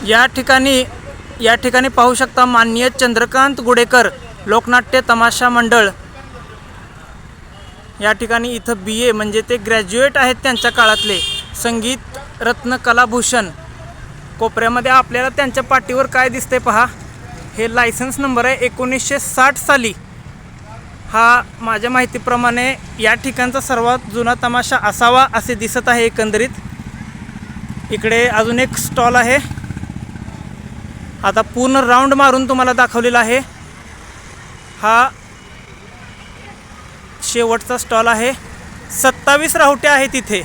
या ठिकाणी पाहू शकता माननीय चंद्रकांत गुडेकर लोकनाट्य तमाशा मंडळ। या ठिकाणी इथं BA म्हणजे ते ग्रॅज्युएट आहेत त्यांच्या काळातले, संगीत रत्न कलाभूषण। कोपऱ्यामध्ये आपल्याला त्यांच्या पाठीवर काय दिसते पहा, हे लायसन्स नंबर आहे 1960 साली। हा माझ्या माहितीप्रमाणे या ठिकाणचा सर्वात जुना तमाशा असावा असे दिसत आहे एकंदरीत। इकडे अजून एक स्टॉल आहे, आता पूर्ण राऊंड मारून तुम्हाला दाखवलेला आहे। हा शेवटचा स्टॉल आहे। 27 राहुटे आहेत इथे,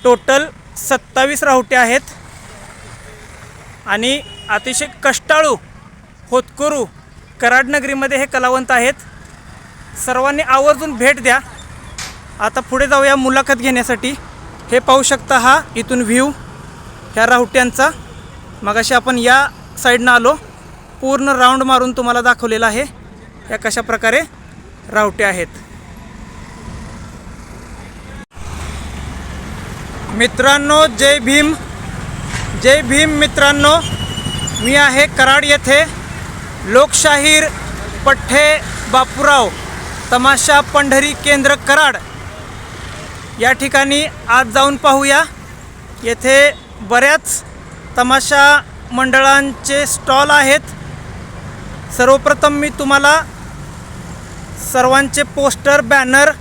टोटल 27 राहुटे आहेत आणि अतिशय कष्टाळू होतकरू कराडनगरीमध्ये हे कलावंत आहेत। सर्वांनी आवर्जून भेट द्या। आता पुढे जाऊया मुलाखत घेण्यासाठी। हे पाहू शकता हा इथून व्ह्यू ह्या राहुट्यांचा। मगाशी आपण या साईडनं आलो, पूर्ण राऊंड मारून तुम्हाला दाखवलेला आहे या कशा प्रकारे राहुटे आहेत। मित्रांनो जय भीम, जय भीम मित्रांनो। मी आहे कराड येथे लोकशाहीर पठ्ठे बापूराव तमाशा पंढरी केंद्र कराड। या ठिकाणी आज जाऊन पाहूया, येथे बऱ्याच तमाशा मंडळांचे स्टॉल आहेत। सर्वप्रथम मी तुम्हाला सर्वांचे पोस्टर, बॅनर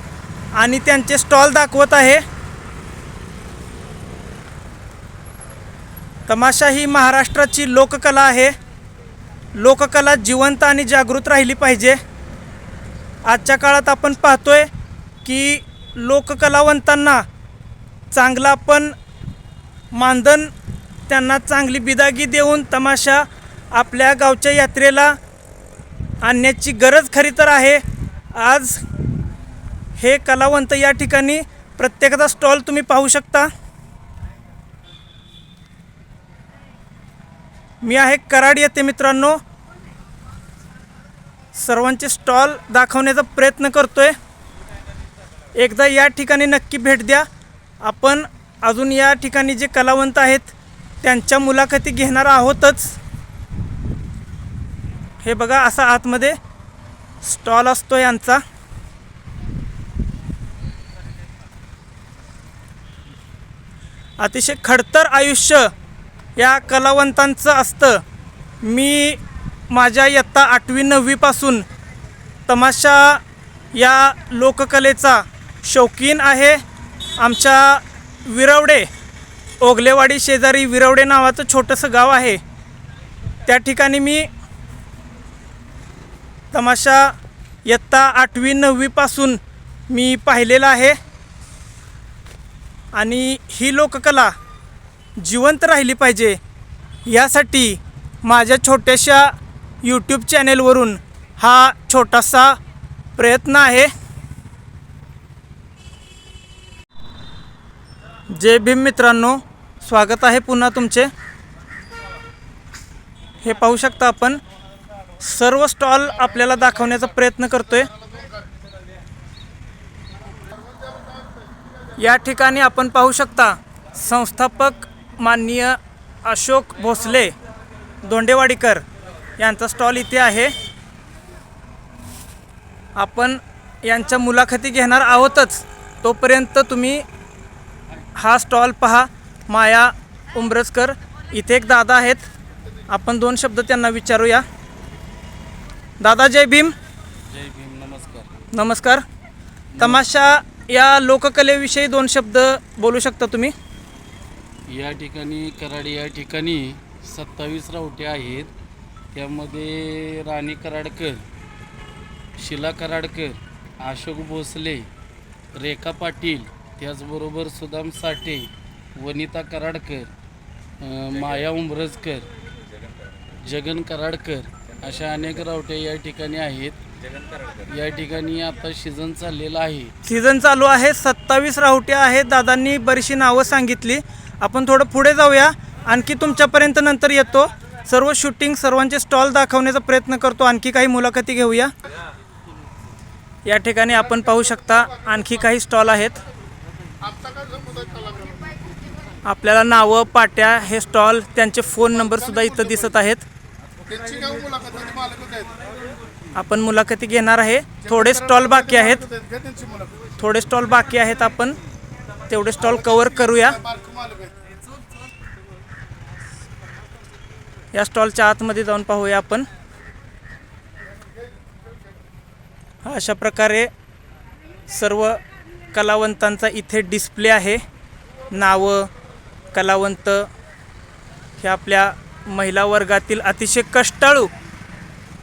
आणि त्यांचे स्टॉल दाखवत आहे। तमाशा ही महाराष्ट्राची लोककला आहे। लोककला जिवंत आणि जागृत राहिली पाहिजे। आजच्या काळात आपण पाहतोय की लोककलावंतांना चांगला पण मानधन, त्यांना चांगली बिदागी देऊन तमाशा आपल्या गावच्या यात्रेला आणण्याची गरज खरी तर आहे। आज हे कलावंत या ठिकाणी प्रत्येकाचा स्टॉल तुम्ही पाहू शकता। मी आहे कराड येथे मित्रांनो, सर्वांचे स्टॉल दाखवण्याचा प्रयत्न करतोय। एकदा या ठिकाणी नक्की भेट द्या। आपण अजून या ठिकाणी जे कलावंत आहेत त्यांच्या मुलाखती घेणार आहोतच। हे बघा, असा आतमध्ये स्टॉल असतो यांचा। अतिशय खडतर आयुष्य या कलावंतांचं असतं। मी माझ्या इयत्ता 8वी-9वी पासून तमाशा या लोककलेचा शौकीन आहे। आमच्या विरवडे, ओगलेवाडी शेजारी विरवडे नावाचं छोटंसं गाव आहे, त्या ठिकाणी मी तमाशा इयत्ता 8वी-9वी पासून मी पाहिलेला आहे। आणि ही लोककला जिवंत राहिली पाहिजे यासाठी माझ्या छोट्याशा यूट्यूब चॅनेलवरून हा छोटासा प्रयत्न आहे। जय भीम मित्रांनो, स्वागत आहे पुन्हा तुमचे। हे पाहू शकता आपण सर्व स्टॉल आपल्याला दाखवण्याचा प्रयत्न करतोय। या ठिकाणी आपण पाहू शकता संस्थापक माननीय अशोक भोसले दोंडेवाडीकर यांचा स्टॉल इथे आहे। आपण यांच्या मुलाखती घेणार आहोतच, तोपर्यंत तुम्ही हा स्टॉल पहा। माया उंबरजकर, इथे एक दादा आहेत, आपण 2 शब्द त्यांना विचारूया। दादा जय भीम। जय भीम, नमस्कार। नमस्कार। तमाशा या लोककलेविषयी 2 शब्द बोलू शकता तुम्ही? या ठिकाणी कराड या ठिकाणी 27 राहुटे आहेत। त्यामध्ये राणी कराडकर, शिला कराडकर, अशोक भोसले, रेखा पाटील, त्याचबरोबर सुदाम साठे, वनिता कराडकर, माया उंबरजकर, जगन कराडकर, अशा अनेक राहुटे या ठिकाणी आहेत। या ठिकाणी आता सीझन चाललेला आहे, सीझन चालू आहे। 27 राहुटे आहेत। दादांनी बरीचशी नावं सांगितली। आपण थोडं पुढे जाऊया, आणखी तुमच्यापर्यंत नंतर येतो। सर्व शूटिंग, सर्वांचे स्टॉल दाखवण्याचा प्रयत्न करतो, आणखी काही मुलाखती घेऊया। या ठिकाणी आपण पाहू शकता आणखी काही स्टॉल आहेत। आपल्याला नावं, पाट्या, हे स्टॉल, त्यांचे फोन नंबरसुद्धा इथं दिसत आहेत. आपण मुलाखती घेणार आहे. थोडे स्टॉल बाकी आहेत, आपण तेवढे स्टॉल कव्हर करूया. या स्टॉलच्या आतमध्ये जाऊन पाहूया आपण. अशा प्रकारे सर्व कलावंतांचा इथे डिस्प्ले आहे. नावं, कलावंत हे आपल्या महिला वर्गातील अतिशय कष्टाळू,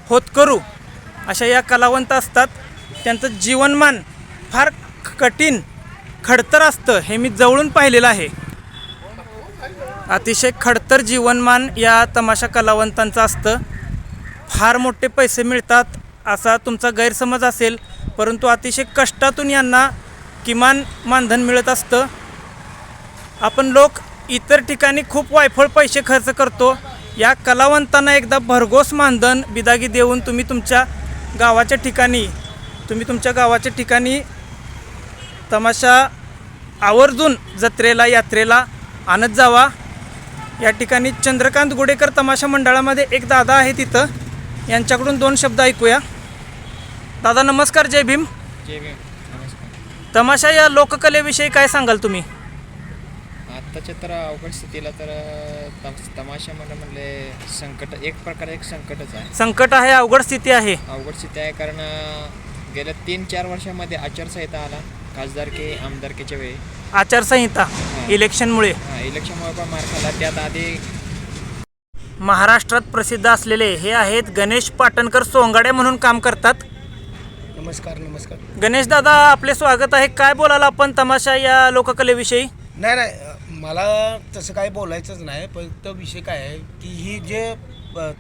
होतकरू अशा या कलावंत असतात. त्यांचं जीवनमान फार कठीण, खडतर असतं, हे मी जवळून पाहिलेलं आहे. अतिशय खडतर जीवनमान या तमाशा कलावंतांचं असतं. फार मोठे पैसे मिळतात असा तुमचा गैरसमज असेल, परंतु अतिशय कष्टातून यांना किमान मानधन मिळत असतं. आपण लोक इतर ठिकाणी खूप वायफळ पैसे खर्च करतो. या कलावंतांना एकदा भरघोस मानधन बिदागी देऊन तुम्ही तुमच्या गावाच्या ठिकाणी तमाशा आवर्जून जत्रेला, यात्रेला आणत जावा. या ठिकाणी चंद्रकांत गुडेकर तमाशा मंडळामध्ये एक दादा आहे तिथं, यांच्याकडून 2 शब्द ऐकूया. दादा नमस्कार, जय भीम. जय भीम, नमस्कार. तमाशा या लोककलेविषयी काय सांगाल तुम्ही? आत्ताच्या तर अवघड स्थितीला तर तमाशा म्हणले एक प्रकारे संकटच आहे. संकट आहे, अवघड स्थिती आहे. अवघड स्थिती आहे कारण गेल्या 3-4 वर्षामध्ये आचारसंहिता आला, खासदारकी आमदारकीच्या वेळी आचारसंहिता इलेक्शनमुळे पण मार खाल्ला. त्यात आधी महाराष्ट्रात प्रसिद्ध असलेले हे आहेत गणेश पाटणकर, सोंगाड्या म्हणून काम करतात. नमस्कार. गणेश दादा, आपले स्वागत आहे. काय बोलाल आपण तमाशा या लोककलेविषयी? नाही, मला तसं काही बोलायचंच नाही. फक्त विषय काय आहे की ही जे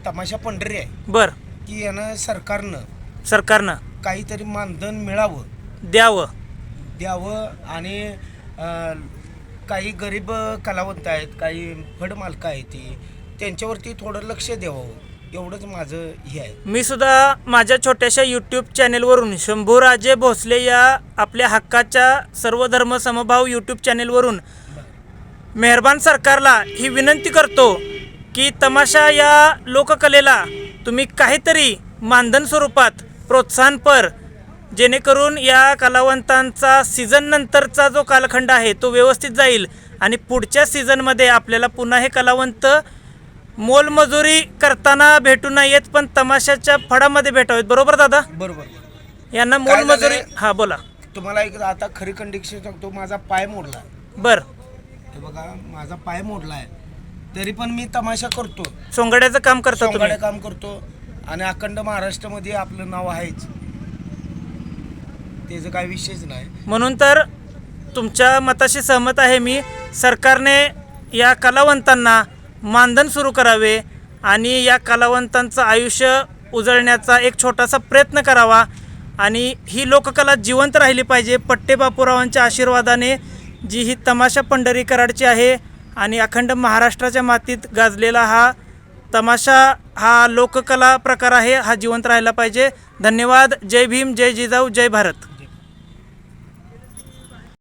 तमाशा पंढरी आहे, बर, की यानं सरकारनं काहीतरी मानधन मिळावं, द्यावं आणि काही गरीब कलावंत आहेत, काही फड मालकं आहेत, त्यांच्यावरती थोडं लक्ष द्यावं, एवढंच माझं हे आहे. मी सुद्धा माझ्या छोट्याशा यूट्यूब चॅनेलवरून, शंभूराजे भोसले या आपल्या हक्काच्या सर्वधर्म समभाव यूट्यूब चॅनेलवरून मेहरबान सरकारला ही विनंती करतो की तमाशा या लोककलेला तुम्ही काहीतरी मानधन स्वरूपात प्रोत्साहनपर, जेणेकरून या कलावंतांचा सीझन नंतरचा जो कालखंड आहे तो व्यवस्थित जाईल आणि पुढच्या सीझनमध्ये आपल्याला पुन्हा हे कलावंत मोलमजुरी करताना भेटू नाही येत, पण तमाशाच्या फडामध्ये भेटावेत. बरोबर दादा? बरोबर. यांना काय मोलमजुरी. झालंय? हा बोला. तुम्हाला एक आता खरी कंडिशन सांगतो. माझा पाय मोडला आहे. बर, हे बघा, माझा पाय मोडला आहे, तरी पण मी तमाशा करतो, सोंगाड्याचं काम करता तुम्ही? सोंगाड्या काम करतो आणि अखंड महाराष्ट्रामध्ये आपलं नाव आहेच, त्याचं काही विषयच नाही. म्हणून तर तुमच्या मताशी सहमत आहे मी. सरकारने या कलावंतांना मानधन सुरू करावे आणि या कलावंतांचं आयुष्य उजळण्याचा एक छोटासा प्रयत्न करावा आणि ही लोककला जिवंत राहिली पाहिजे. पट्टे बापूरावांच्या आशीर्वादाने जी ही तमाशा पंढरी कराडची आहे आणि अखंड महाराष्ट्राच्या मातीत गाजलेला हा तमाशा, हा लोककला प्रकार आहे, हा जिवंत राहिला पाहिजे. धन्यवाद. जय भीम, जय जिजाऊ, जय भारत.